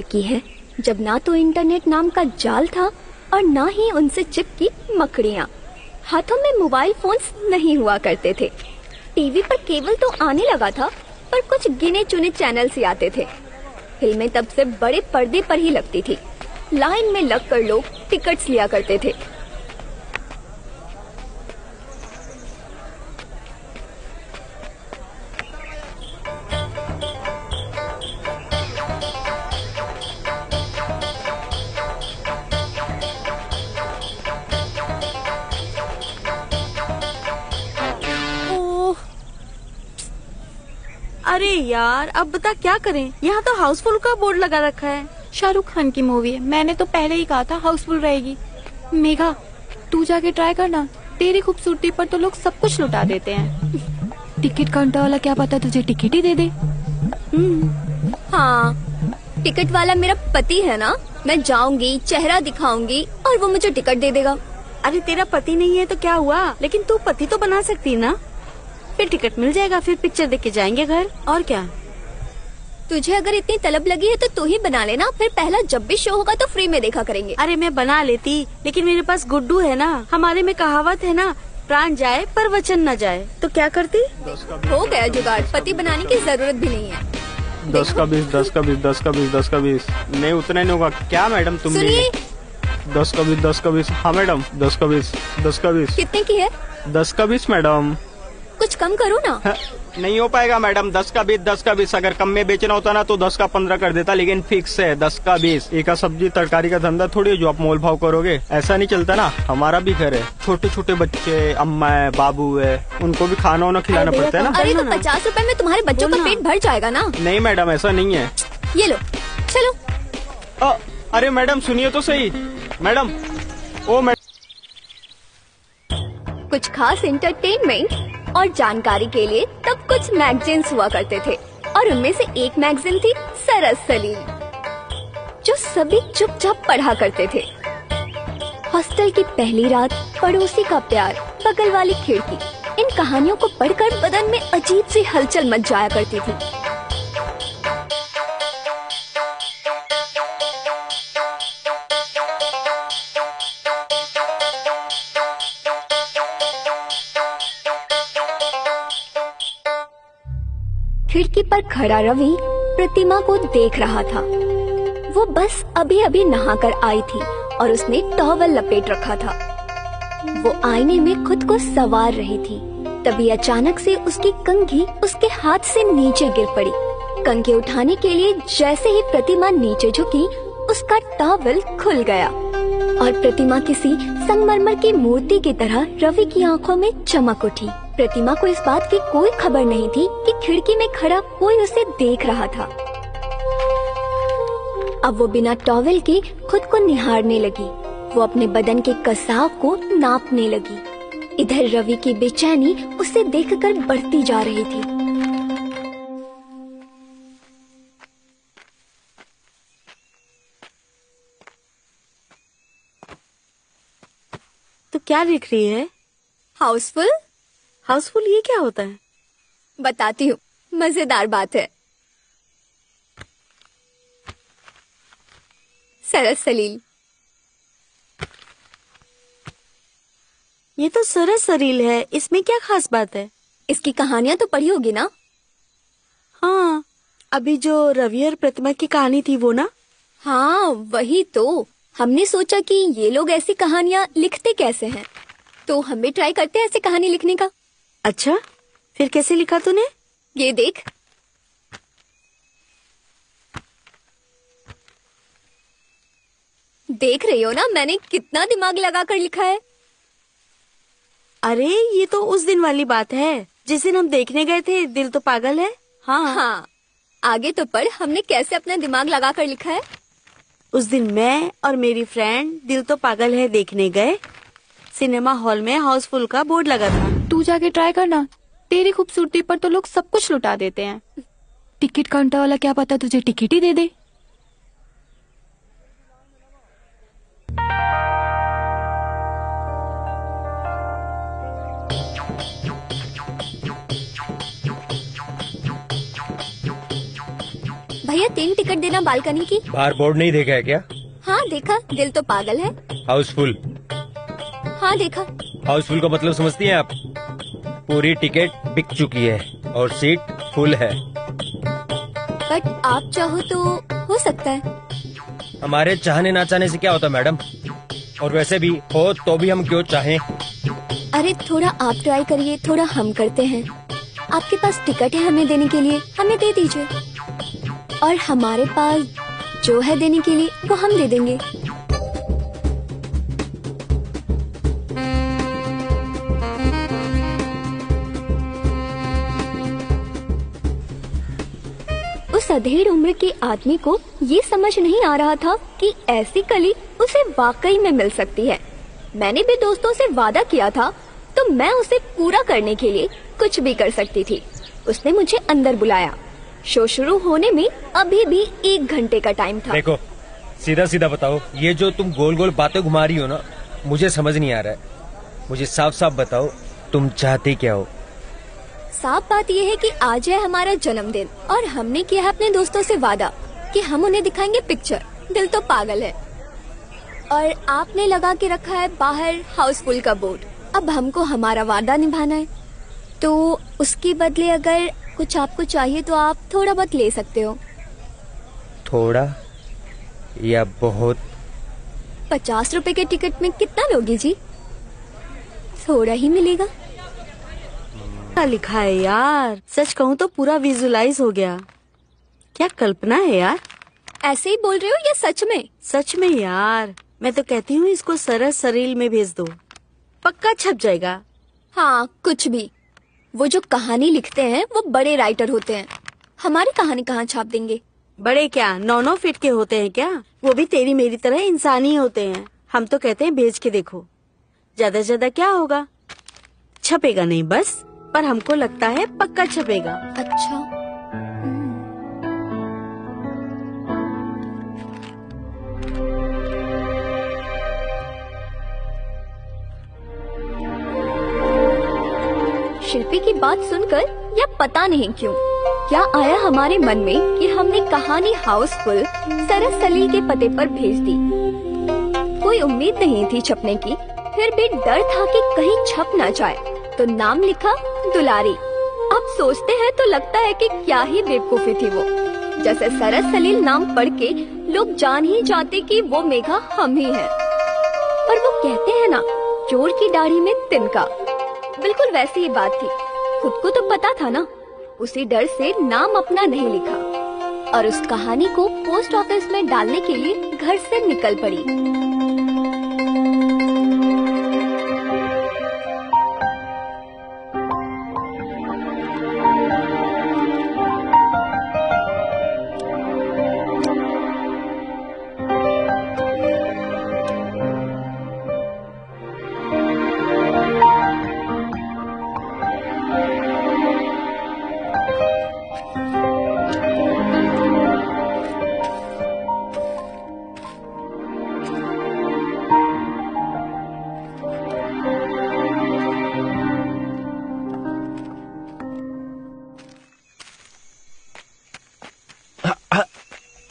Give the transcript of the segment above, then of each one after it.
दौर की है जब ना तो इंटरनेट नाम का जाल था और ना ही उनसे चिपकी मकड़ियाँ। हाथों में मोबाइल फोन्स नहीं हुआ करते थे। टीवी पर केबल तो आने लगा था, पर कुछ गिने चुने चैनल्स ही आते थे। फिल्में तब से बड़े पर्दे पर ही लगती थी। लाइन में लगकर लोग टिकट्स लिया करते थे। अरे यार, अब बता क्या करें। यहाँ तो हाउसफुल का बोर्ड लगा रखा है। शाहरुख खान की मूवी है, मैंने तो पहले ही कहा था हाउसफुल रहेगी। मेघा, तू जाके ट्राई करना, तेरी खूबसूरती पर तो लोग सब कुछ लुटा देते हैं। टिकट काउंटर वाला क्या पता तुझे टिकट ही दे दे। हाँ, टिकट वाला मेरा पति है ना। मैं जाऊंगी, चेहरा दिखाऊंगी और वो मुझे टिकट दे देगा। अरे तेरा पति नहीं है तो क्या हुआ, लेकिन तू पति तो बना सकती ना। फिर टिकट मिल जाएगा, फिर पिक्चर देख के जाएंगे घर, और क्या। तुझे अगर इतनी तलब लगी है तो तू ही बना लेना, फिर पहला जब भी शो होगा तो फ्री में देखा करेंगे। अरे मैं बना लेती, लेकिन मेरे पास गुड्डू है ना। हमारे में कहावत है ना, प्राण जाए पर वचन न जाए। तो क्या करती। हो गया जुगाड़, पति बनाने की जरूरत भी नहीं है। 10 का 20, 10 का 20, 10 का 20, 10 का 20 नहीं, उतना नहीं होगा क्या मैडम तुम भी। सुनिए, 10 का 20, 10 का 20। हाँ मैडम, 10 का 20, 10 का 20। कितने की है? 10 का 20 मैडम। कुछ कम करो ना। नहीं हो पाएगा मैडम, 10 का 20, 10 का 20। अगर कम में बेचना होता ना तो 10 का 15 कर देता, लेकिन फिक्स है 10 का 20। एक सब्जी तरकारी का धंधा थोड़ी है जो आप मोल भाव करोगे, ऐसा नहीं चलता ना। हमारा भी घर है, छोटे छोटे बच्चे, अम्मा है, बाबू है, उनको भी खाना वाना खिलाना पड़ता है ना। अरे तो 50 रुपए में तुम्हारे बच्चों का पेट भर जाएगा ना। नहीं मैडम, ऐसा नहीं है। ये लो, चलो। अरे मैडम सुनिए तो सही मैडम। ओ मैडम, कुछ खास एंटरटेनमेंट और जानकारी के लिए तब कुछ मैगजीन्स हुआ करते थे, और उनमें से एक मैगजीन थी सरस सलील, जो सभी चुपचाप पढ़ा करते थे। हॉस्टल की पहली रात, पड़ोसी का प्यार, बगल वाली खिड़की, इन कहानियों को पढ़कर बदन में अजीब सी हलचल मच जाया करती थी। खिड़की पर खड़ा रवि प्रतिमा को देख रहा था। वो बस अभी अभी नहाकर आई थी और उसने टॉवल लपेट रखा था। वो आईने में खुद को संवार रही थी, तभी अचानक से उसकी कंघी उसके हाथ से नीचे गिर पड़ी। कंघी उठाने के लिए जैसे ही प्रतिमा नीचे झुकी, उसका टॉवल खुल गया और प्रतिमा किसी संगमरमर की मूर्ति की तरह रवि की आंखों में चमक उठी। प्रतिमा को इस बात की कोई खबर नहीं थी कि खिड़की में खड़ा कोई उसे देख रहा था। अब वो बिना टॉवेल के खुद को निहारने लगी। वो अपने बदन के कसाव को नापने लगी। इधर रवि की बेचैनी उसे देखकर बढ़ती जा रही थी। तो क्या लिख रही है? हाउसफुल? हाउसफुल ये क्या होता है? बताती हूँ, मजेदार बात है। सरस सलील। ये तो सरस सरील है, इसमें क्या खास बात है? इसकी कहानियाँ तो पढ़ी होगी ना? हाँ, अभी जो रवि और प्रतिमा की कहानी थी वो ना? हाँ वही तो। हमने सोचा कि ये लोग ऐसी कहानियाँ लिखते कैसे हैं, तो हम भी ट्राई करते हैं ऐसी कहानी लिखने का। अच्छा, फिर कैसे लिखा तूने? ये देख। देख रही हो ना मैंने कितना दिमाग लगाकर लिखा है। अरे ये तो उस दिन वाली बात है जिस दिन हम देखने गए थे दिल तो पागल है। हाँ, आगे तो पढ़, हमने कैसे अपना दिमाग लगाकर लिखा है। उस दिन मैं और मेरी फ्रेंड दिल तो पागल है देखने गए। सिनेमा हॉल में हाउसफुल का बोर्ड लगा था। तू जाके ट्राई करना, तेरी खूबसूरती पर तो लोग सब कुछ लुटा देते हैं। टिकट काउंटर वाला क्या पता तुझे टिकट ही दे दे। भैया 3 टिकट देना बालकनी की। बाहर बोर्ड नहीं देखा है क्या? हाँ देखा, दिल तो पागल है। हाउसफुल। हाँ देखा। हाउसफुल का मतलब समझती हैं आप? पूरी टिकट बिक चुकी है और सीट फुल है। बट आप चाहो तो हो सकता है। हमारे चाहने ना चाहने से क्या होता मैडम, और वैसे भी हो तो भी हम क्यों चाहें। अरे थोड़ा आप ट्राई करिए, थोड़ा हम करते हैं। आपके पास टिकट है हमें देने के लिए, हमें दे दीजिए। और हमारे पास जो है देने के लिए वो हम दे देंगे। उस अधेड़ उम्र के आदमी को ये समझ नहीं आ रहा था कि ऐसी कली उसे वाकई में मिल सकती है। मैंने भी दोस्तों से वादा किया था तो मैं उसे पूरा करने के लिए कुछ भी कर सकती थी। उसने मुझे अंदर बुलाया। शो शुरू होने में अभी भी 1 घंटे का टाइम था। देखो सीधा सीधा बताओ, ये जो तुम गोल गोल बातें घुमा रही हो ना, मुझे समझ नहीं आ रहा है। मुझे साफ साफ बताओ तुम चाहती क्या हो? साफ बात यह है कि आज है हमारा जन्मदिन और हमने किया है अपने दोस्तों से वादा कि हम उन्हें दिखाएंगे पिक्चर। दिल तो पागल है। और आपने लगा के रखा है बाहर हाउसफुल का बोर्ड। अब हमको हमारा वादा निभाना है, तो उसके बदले अगर कुछ आपको चाहिए तो आप थोड़ा बहुत ले सकते हो। थोड़ा या बहुत? 50 रुपए के टिकट में कितना लोगी जी? थोड़ा ही मिलेगा। क्या लिखा है यार, सच कहूँ तो पूरा विजुलाइज हो गया। क्या कल्पना है यार। ऐसे ही बोल रहे हो या सच में? सच में यार, मैं तो कहती हूँ इसको सरस सरील में भेज दो, पक्का छप जाएगा। हाँ कुछ भी। वो जो कहानी लिखते हैं वो बड़े राइटर होते हैं। हमारी कहानी कहाँ छाप देंगे? बड़े क्या 9-9 फीट के होते हैं क्या? वो भी तेरी मेरी तरह इंसानी होते हैं। हम तो कहते हैं भेज के देखो, ज्यादा से ज्यादा क्या होगा। छपेगा नहीं बस, पर हमको लगता है पक्का छपेगा। अच्छा। शिल्पी की बात सुनकर या पता नहीं क्यों क्या आया हमारे मन में कि हमने कहानी हाउसफुल सरस सलील के पते पर भेज दी। कोई उम्मीद नहीं थी छपने की, फिर भी डर था कि कहीं छप ना जाए, तो नाम लिखा दुलारी। अब सोचते हैं तो लगता है कि क्या ही बेवकूफी थी वो। जैसे सरस सलील नाम पढ़ के लोग जान ही जाते कि वो मेघा हम ही हैं। पर वो कहते हैं ना, चोर की दाढ़ी में तिनका। बिल्कुल वैसी ही बात थी। खुद को तो पता था ना, उसी डर से नाम अपना नहीं लिखा और उस कहानी को पोस्ट ऑफिस में डालने के लिए घर से निकल पड़ी।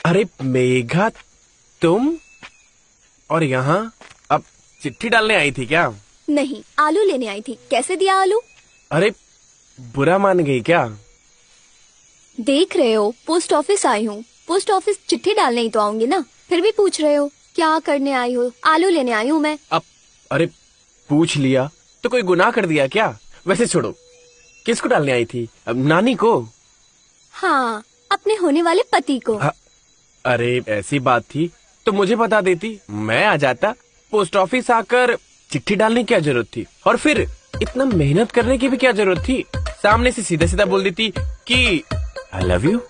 अरे मेघा, तुम और यहाँ अब चिट्ठी डालने आई थी क्या? नहीं, आलू लेने आई थी। कैसे दिया आलू? अरे बुरा मान गई क्या? देख रहे हो, पोस्ट ऑफिस आई हूँ। पोस्ट ऑफिस चिट्ठी डालने ही तो आऊंगी ना, फिर भी पूछ रहे हो क्या करने आई हो? आलू लेने आई हूँ मैं। अब अरे पूछ लिया तो कोई गुनाह कर दिया क्या? वैसे छोड़ो, किसको डालने आई थी? अब नानी को? हाँ, अपने होने वाले पति को। अरे ऐसी बात थी तो मुझे बता देती, मैं आ जाता। पोस्ट ऑफिस आकर चिट्ठी डालने की क्या जरूरत थी? और फिर इतना मेहनत करने की भी क्या जरूरत थी? सामने से सीधा सीधा बोल देती कि आई लव यू।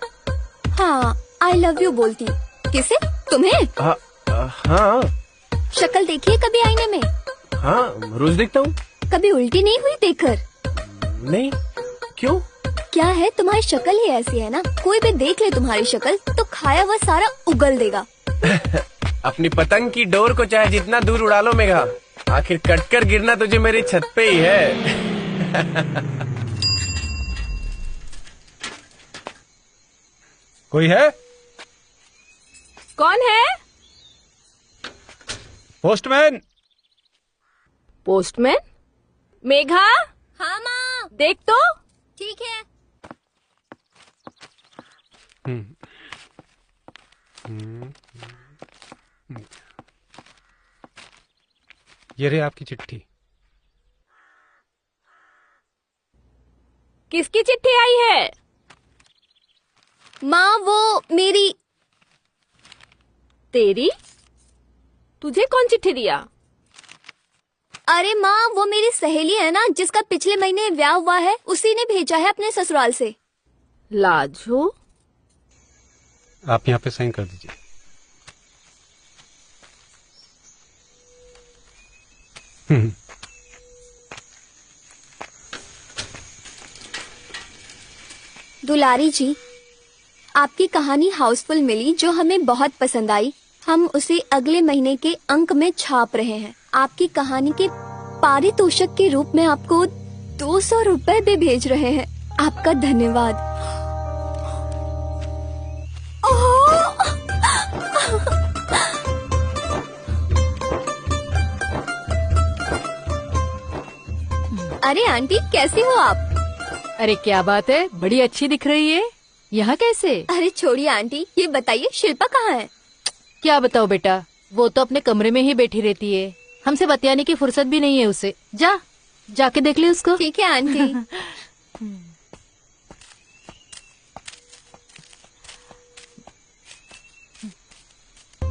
हाँ, आई लव यू बोलती। किसे? तुम्हें? हाँ। शक्ल देखी है कभी आईने में? हाँ, रोज देखता हूँ। कभी उल्टी नहीं हुई देखकर? नहीं, क्यों? क्या है, तुम्हारी शक्ल ही ऐसी है ना, कोई भी देख ले तुम्हारी शक्ल तो खाया हुआ सारा उगल देगा। अपनी पतंग की डोर को चाहे जितना दूर उड़ा लो मेघा, आखिर कटकर गिरना तुझे मेरी छत पे ही है। कोई है? कौन है? पोस्टमैन। पोस्टमैन? मेघा, हाँ माँ। देख तो। ठीक है। ये रही आपकी चिट्ठी। किसकी चिट्ठी आई है? माँ वो मेरी। तेरी? तुझे कौन चिट्ठी दिया? अरे माँ वो मेरी सहेली है ना जिसका पिछले महीने ब्याह हुआ है, उसी ने भेजा है अपने ससुराल से। लाजो, आप यहाँ पे साइन कर दीजिए। दुलारी जी, आपकी कहानी हाउसफुल मिली जो हमें बहुत पसंद आई। हम उसे अगले महीने के अंक में छाप रहे हैं। आपकी कहानी के पारितोषिक के रूप में आपको 200 रुपए भी भेज रहे हैं। आपका धन्यवाद। अरे आंटी, कैसी हो आप? अरे क्या बात है, बड़ी अच्छी दिख रही है। यहाँ कैसे? अरे छोड़िए आंटी, ये बताइए शिल्पा कहाँ है? क्या बताओ बेटा, वो तो अपने कमरे में ही बैठी रहती है। हमसे बतियाने की फुर्सत भी नहीं है उसे। जाके देख ले उसको। ठीक है आंटी।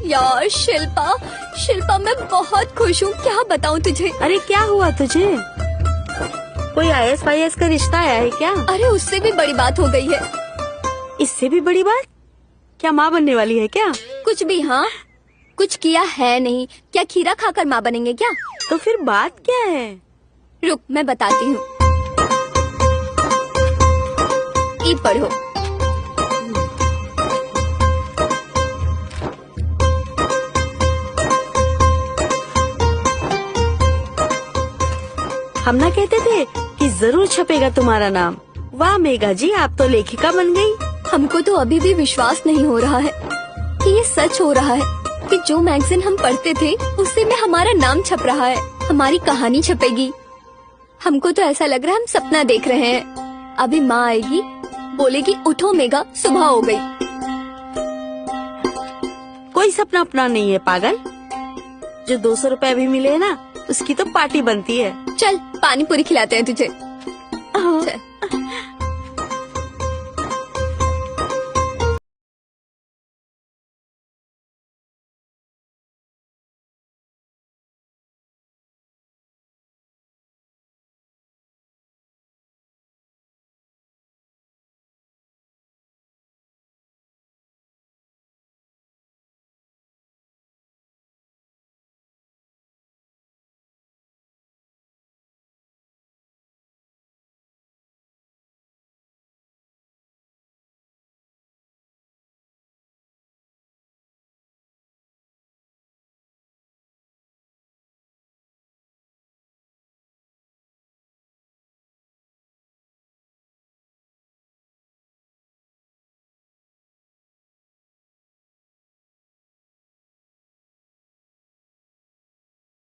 यार शिल्पा मैं बहुत खुश हूँ, क्या बताऊँ तुझे। अरे क्या हुआ तुझे? कोई IS का रिश्ता आया है क्या? अरे उससे भी बड़ी बात हो गई है। इससे भी बड़ी बात? क्या माँ बनने वाली है क्या? कुछ भी। हाँ, कुछ किया है नहीं। क्या खीरा खाकर माँ बनेंगे क्या? तो फिर बात क्या है? रुक मैं बताती हूँ। ई पढ़ो। हम ना कहते थे कि जरूर छपेगा तुम्हारा नाम। वाह मेघा जी, आप तो लेखिका बन गई। हमको तो अभी भी विश्वास नहीं हो रहा है कि ये सच हो रहा है कि जो मैगजीन हम पढ़ते थे उससे में हमारा नाम छप रहा है, हमारी कहानी छपेगी। हमको तो ऐसा लग रहा है हम सपना देख रहे हैं। अभी माँ आएगी, बोलेगी उठो मेघा, सुबह हो गई। कोई सपना अपना नहीं है पागल। जो 200 रुपए अभी मिले ना, उसकी तो पार्टी बनती है। चल पानी पूरी खिलाते हैं तुझे। चल।